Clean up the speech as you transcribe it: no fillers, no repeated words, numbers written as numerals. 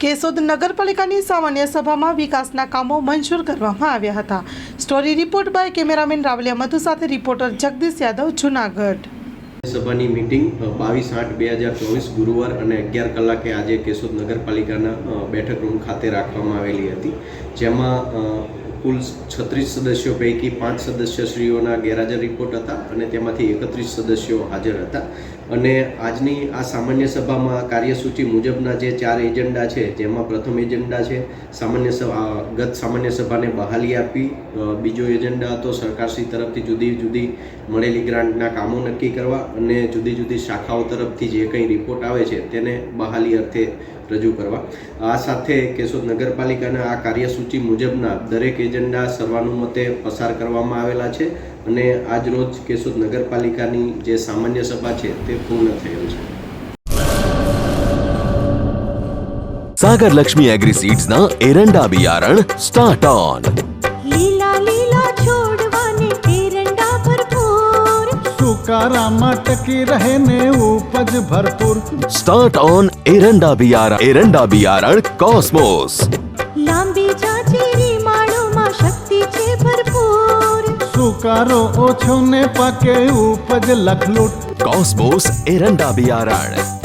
કેશોદ નગરપાલિકાની સામાન્ય સભામાં વિકાસના કામો મંજૂર કરવામાં આવ્યા હતા। Story report by cameraman Ravaliya Madhu સાથે રિપોર્ટર જગદીશ યાદવ, જૂનાગઢ। સભાની મીટિંગ 22/8/2024 ગુરુવાર અને 11 કલાકે આજે કેશોદ નગરપાલિકાના બેઠક રૂમ ખાતે રાખવામાં આવેલી હતી, જેમાં કુલ 36 સદસ્યો પૈકી 5 સદસ્યશ્રીઓના ગેરહાજર રિપોર્ટ હતા અને તેમાંથી 31 સદસ્યો હાજર હતા। અને આજની આ સામાન્ય સભામાં કાર્યસૂચિ મુજબના જે 4 એજન્ડા છે, જેમાં પ્રથમ એજન્ડા છે ગત સામાન્ય સભાને બહાલી આપી, બીજો એજન્ડા હતો સરકારશ્રી તરફથી જુદી જુદી મળેલી ગ્રાન્ટના કામો નક્કી કરવા અને જુદી જુદી શાખાઓ તરફથી જે કંઈ રિપોર્ટ આવે છે તેને બહાલી અર્થે રજૂ કરવા। આ સાથે કેશોદ નગરપાલિકાના આ કાર્યસૂચિ મુજબના દરેક એજન્ડા સર્વાનુમતે પસાર કરવામાં આવેલા છે અને આજ રોજ કેશોદ નગરપાલિકાની જે સામાન્ય સભા છે તે પૂર્ણ થયેલ છે। सागर लक्ष्मी एग्रीसीड्स ना एरंडा बियारण स्टार्ट ऑन। લીલા લીલા છોડવાને એરંડા ભરપૂર, સુકારામાં ટકી રહે ને ઉપજ ભરપૂર। स्टार्ट ऑन एरंडा बियारण कॉस्मोस। લાંબી જાચેરી માળોમાં શક્તિ છે ભરપૂર, સુકારો ઓછો ને પાકે ઉપજ લખલૂટ। कॉस्मोस एरंडा बियारण।